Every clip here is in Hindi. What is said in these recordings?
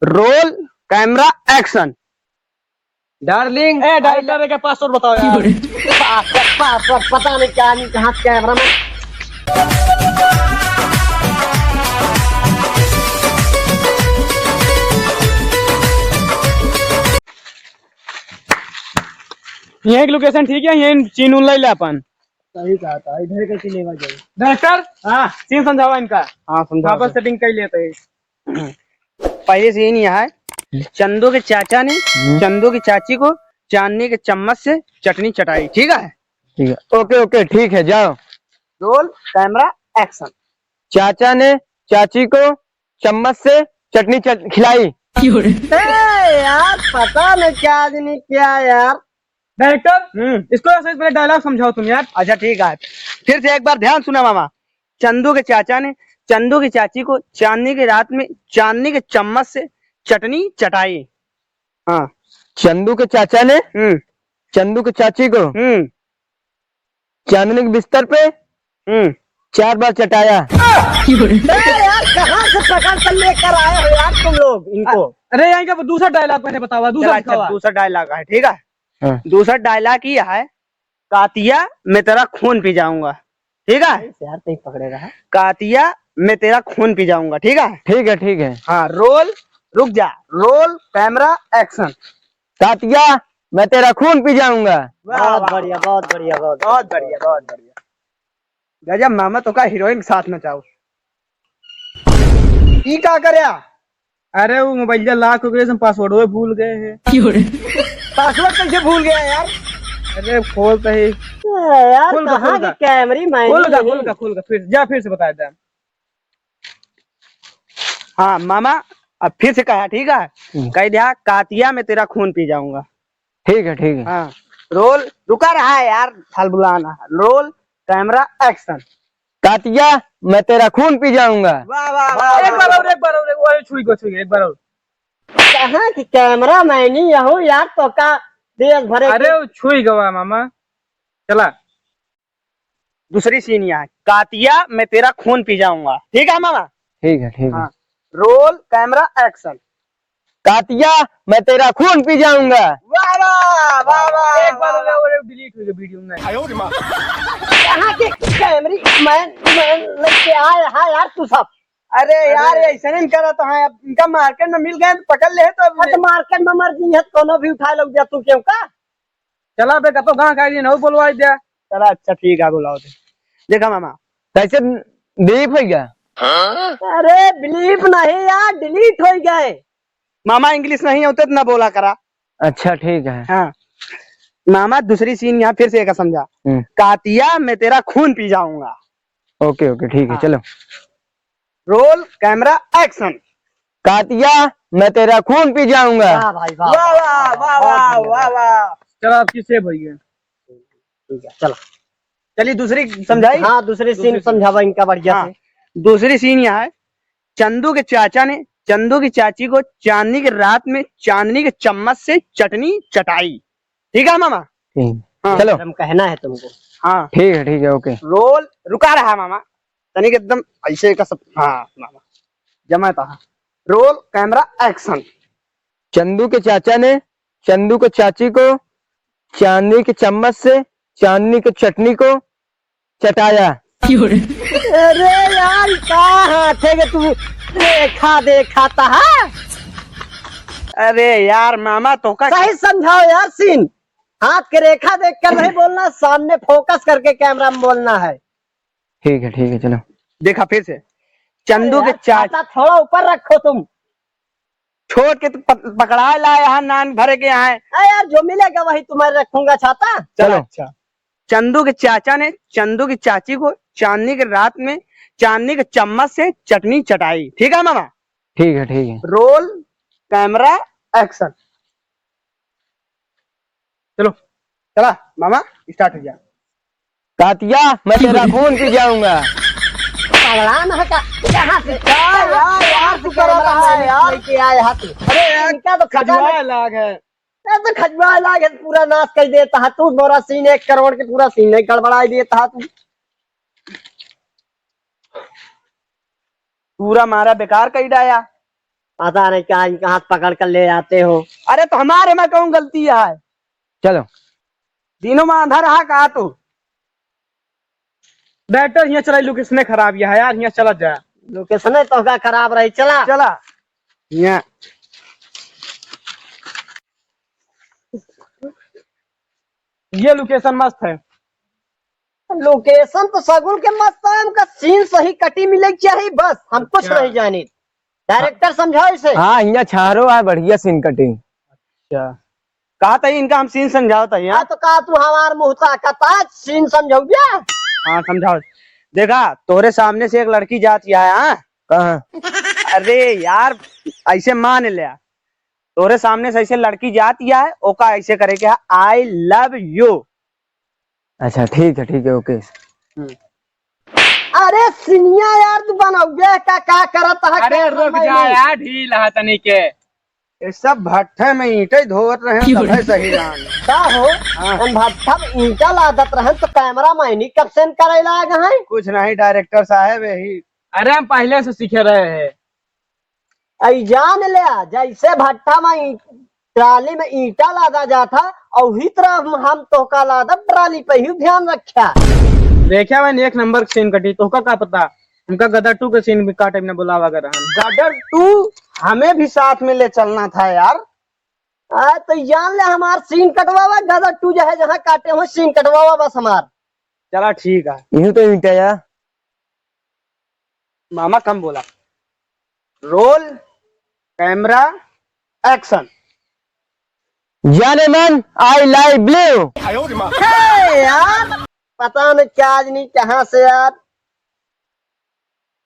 Role camera action. Darling director का पासवर्ड बताओ यार। पासवर्ड पता नहीं क्या नहीं कहाँ कैमरा में। ये एक लोकेशन ठीक है, ये चीन उन ले अपन। सही कहा था, इधर कैसे लेवा जाए। डायरेक्टर हाँ सीन समझावा इनका। हाँ समझा। वापस सेटिंग कर लेते हैं। पहले सीन यह है, चंदू के चाचा ने चंदू की चाची को चांदनी के चम्मच से चटनी चटाई। ठीक है ठीक है, ओके ओके ठीक है, जाओ। Role camera action. चाचा ने चाची को चम्मच से चटनी खिलाई। यार पता नहीं क्या आदमी क्या यार। डायरेक्टर इसको ऐसे पहले डायलॉग समझाओ तुम यार। अच्छा ठीक है, फिर से एक बार ध्यान सुना मामा। चंदू के चाचा ने चंदू की चाची को चांदनी की रात में चांदनी के चम्मच से चटनी चटाई। हाँ चंदू के चाचा ने चंदू की चाची को चांदनी के बिस्तर पे 4 बार चटाया। यार कहाँ से पकड़ कर लेकर आए हो यार तुम लोग इनको। अरे यहाँ का दूसरा डायलॉग मैंने बतावा। दूसरा डायलॉग है ठीक है। हाँ। दूसरा डायलॉग ये है, कातिया मैं तेरा खून पी जाऊंगा। ठीक है यार नहीं पकड़ेगा है? कातिया मैं तेरा खून पी जाऊंगा। ठीक है ठीक है ठीक है। हाँ रोल, रुक जा, रोल कैमरा एक्शन। कातिया मैं तेरा खून पी जाऊंगा। बहुत बढ़िया बहुत बढ़िया बहुत बहुत बढ़िया बहुत बढ़िया। गजब मामा तो का हीरोइन के साथ में चाहो। ई का करया? अरे वो मोबाइल लाख हो गए, पासवर्ड भूल गए हैं। पासवर्ड कैसे भूल गया यार? अरे खोल तो ही यार कहाँ के कैमरे खोल का फिर से बता दे। हाँ मामा अब फिर से कहा ठीक है। कह दिया कातिया मैं तेरा खून पी जाऊंगा। ठीक है ठीक है। हाँ रोल, रुका रहा है यार, फल बुलाना। Role camera action. कातिया मैं तेरा खून पी जाऊंगा। वाह वाह वाह। एक बार और छुई एक बार और। कहाँ की कैमरा मैं नहीं हूँ यार तो का देश भरे। अरे वो छुई गवा मामा। चला दूसरी सीन यहाँ है, कातिया मैं तेरा खून पी जाऊंगा। ठीक है मामा। ठीक है ठीक है। हाँ रोल कैमरा एक्शन। कातिया मैं तेरा खून पी जाऊंगा। वाह वाह वाह वाह। एक बार और डिलीट हो गया वीडियो में। कहाँ के कैमरे मैं लेके आया है यार तू सब। अरे यार ऐसा नहीं करा तो है, अब इनका मार्केट में मिल गए तो पकड़ ले। तो मार्केट में मर्जी है कोनो भी उठा लोग जा तू क्यों का। चला बेटा तो कहाँ का नहीं बोलवा दिया। चला अच्छा ठीक है बुलाओ दे। देखा मामा कैसे डिलीट हो गया? अरे बिलीव नहीं यार डिलीट हो गए। मामा इंग्लिश नहीं होते तो ना बोला करा। अच्छा ठीक है। हाँ मामा दूसरी सीन यहाँ फिर से एक समझा। कातिया मैं तेरा खून पी जाऊंगा। ओके ओके ठीक है। चलो रोल कैमरा एक्शन। कातिया मैं तेरा खून पी जाऊंगा। वाह भाई वाह वाह वाह वाह वाह वाह वाह। चलो आपकी सेव हो गई। चलो चलिए दूसरी समझाई। हाँ दूसरी सीन समझावा इनका बढ़िया से। दूसरी सीन यहाँ है, चंदू के चाचा ने चंदू की चाची को चांदनी की रात में चांदनी के चम्मच से चटनी चटाई। ठीक है मामा। हाँ। चलो हम कहना है तुमको। हाँ ठीक है ओके। रोल रुका रहा मामा तनिक एकदम ऐसे का सब। हाँ मामा जमा था। Role camera action. चंदू के चाचा ने चंदू को चाची को चांदनी के चम्मच से चांदनी की चटनी को चटाया। अरे यार कहाँ थे कि तू देखा था। अरे यार मामा तो का सही समझाओ यार सीन। हाथ के रेखा देख कर नहीं बोलना, सामने फोकस करके कैमरा में बोलना है। ठीक है चलो। देखा फिर से, चंदू के चाचा थोड़ा ऊपर रखो तुम। छोड़ के तो पकड़ा ला यहाँ नान भरे के यहाँ। यार जो मिलेगा वही तुम्हारे रखूंगा छाता। चलो अच्छा। चंदू के चाचा ने चंदू की चाची को चांदनी की रात में चांदनी के चम्मच से चटनी चटाई। ठीक है मामा। ठीक है। Role camera action. चलो चला मामा स्टार्ट हो गया। कातिया मैं तेरा खून पी जाऊंगा। कहाँ से यार तू कर रहा है यार लेके आए हाथ। अरे यार इनका तो खजवा लाग है। तो खजवा लागे पूरा नाश कर देता है तू। मोरा सीन 1 करोड़ के पूरा सीन नहीं गड़बड़ा देता है तू। पूरा मारा बेकार कर डाया। पता नहीं क्या इनका हाथ पकड़ कर ले आते हो। अरे तो हमारे में कौन गलती है? चलो दिनों में अंधा रहा कहा तू। डायरेक्टर यहाँ चला लोकेशन खराब है यार, यहाँ चला जाए। लोकेशन तो का खराब रही, चला चला यहाँ। ये लोकेशन मस्त है। लोकेशन तो सगुल के मस्त है, हमका सीन सही कटी मिले चाहिए, बस हम कुछ नहीं जानी। डायरेक्टर समझाओ इसे। हाँ यहाँ छारो है, बढ़िया सीन कटिंग। अच्छा कहा था इनका हम सीन समझाओ था यहाँ। तो कहा तू हमार मुँह ताकता सीन समझाओ क्या? हाँ समझाओ। देखा तोरे सामने से एक लड़की जाती है। हाँ कहाँ? अरे यार ऐसे मान लिया, तोरे सामने से ऐसे लड़की जाती है, ओका ऐसे करे क्या, आई लव यू। अच्छा ठीक है ओके। अरे सिनिया यार तू बनाओ क्या करत है? अरे रुक जा यार, ढील है तनी के। ये सब भट्ठे में ईंटे धोवत रहे तभी सही रहन। क्या हो? हम भट्ठा में ईंटा लादत रहे तो कैमरा मैनी कब से करे लाग है? कुछ नहीं डायरेक्टर साहब यही। अरे हम पहले से सीखे रहे हैं। ऐ जान लिया जैसे भट्ठा में ट्राली में ईंटा लादा जाता और वही तरह हम तो का लादा ट्राली पे ही ध्यान रखा। देखा मैंने एक नंबर सीन कटी, तो का पता उनका गदर 2 के सीन भी काटे में बुलावा कर रहा। गदर 2 हमें भी साथ में ले चलना था यार। तो जान ले हमार सीन कटवावा, गदर 2 जो है जहाँ काटे हो सीन कटवावा बस हमार। चला ठीक है। यूं तो ईंटा या मामा कम बोला। Role camera action. जाने मन आई लाइव ब्लू। यार पता नहीं क्या आज नहीं कहाँ से यार।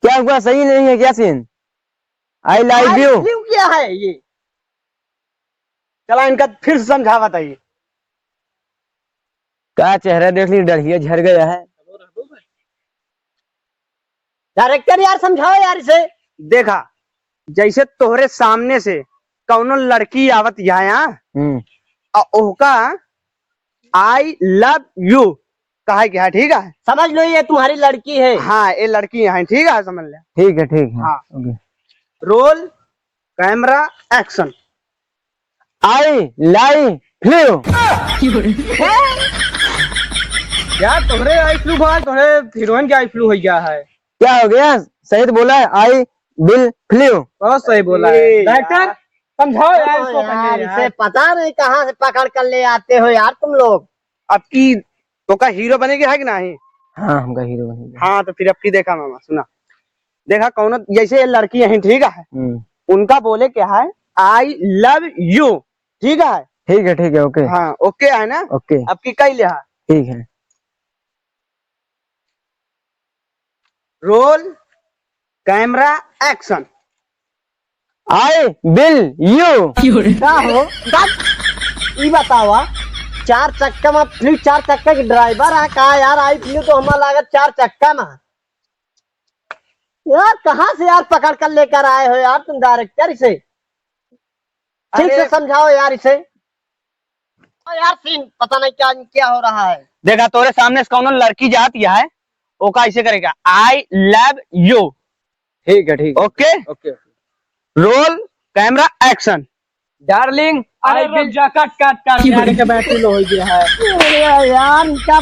क्या हुआ, सही नहीं है क्या सीन? आई लाइव यू क्यों क्या है ये? चला इनका फिर से समझावा था ये। क्या चेहरा देख ली, डरिया झर गया है। डायरेक्टर यार समझाओ यार इसे। देखा जैसे तोहरे सामने से कौनो लड़की आवत यहाँ, ओका आई लव यू कहा क्या, ठीक है? समझ लो ये तुम्हारी लड़की है। हाँ ये लड़की है, ठीक है समझ ले। ठीक है हाँ। ओके। Roll camera action. आई लाइव ब्लू। यार तोहरे आई फ्लू भाई, तोहरे हीरोइन के आई फ्लू हो गया है। क्या हो गया? सही तो बोला है, आई बिल फ्लू। बहुत सही बोला है डायरेक्टर। समझाओ यार इसको यार इसे पता नहीं कहाँ से पकड़ कर ले आते हो यार तुम लोग। अब की तो का हीरो बनेगी है कि नहीं? हाँ हमका हीरो बनेगा। हाँ तो फिर अब की देखा मामा, सुना देखा कौन जैसे ये लड़की है, ठीक है? उनका बोले क्या है, आई लव यू, ठीक है? ठीक है ओके। हाँ ओके है ना? ओके अब की कई लिहा। ठीक है। Role camera action. I bill you. क्या हो ये बतावा, 4 चक्का में फ्लू 4 चक्का की ड्राइवर है का यार? आई फ्लू तो हमारा लागत 4 चक्का में यार। कहाँ से यार पकड़ कर लेकर आए हो यार तुम डायरेक्टर इसे? ठीक से समझाओ यार इसे। यार सीन पता नहीं क्या क्या हो रहा है। देखा तोरे सामने से कौन लड़की जाती है, वो का ऐसे करेगा, आई लव यू। ठीक है okay okay. Roll camera action. Darling I will जा कट यार के बैटरी लो हो गया है। अरे यार इनका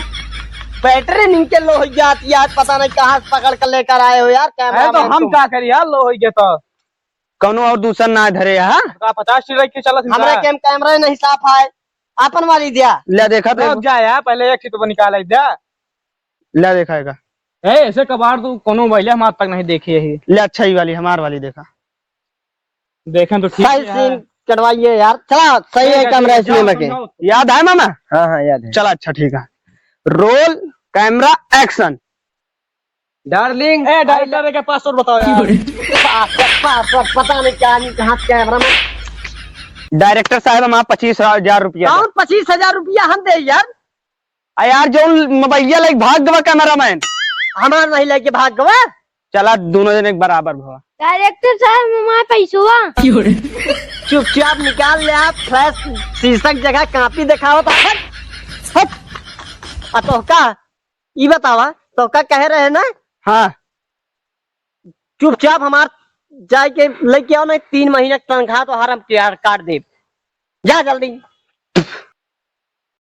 बैटरी नीचे लो हो जाती है, पता नहीं कहाँ से पकड़ कर लेकर आए हो यार। कैमरा तो हम क्या करिए यार, लो हो गया तो कौनो और दूसरा ना धरे है। 50 के चला हमारे कैमरा नहीं साफ है, अपन वाली दिया ले देखा तो जा यार, पहले एक तो निकाल दिया ले देखाएगा। ऐसे कबाड़ तू कोनो पहले हमारे तक नहीं देखी है। ले अच्छा ही वाली हमार वाली देखा, देखें तो ठीक सीन करवाइए यार। चला सही है कैमरा इसमें लगे। याद है मामा? हाँ याद है। चला अच्छा ठीक है। Role camera action. Darling director के पासवर्ड बताओ यार। पासवर्ड पता नहीं क्या नहीं कहाँ कैमरा में। डायरेक्टर साहब हम 25,000 रुपया। 25,000 रुपया हम दे यार। यार जो मोबाइल लाइक भाग गवा कैमरा मैन, हमारा नहीं लेके भाग गवा। चला दोनों जन एक बराबर भवा। डायरेक्टर साहब हमारे पैसा चुपचाप निकाल ले आप। फ्लैश शीर्षक जगह कॉपी दिखाओ तो तो का ये बतावा तो का कह रहे हैं ना? हाँ चुपचाप हमार जाके लेके आओ ना 3 महीने की तनख्वाह तो हरम काट दे। जा जल्दी।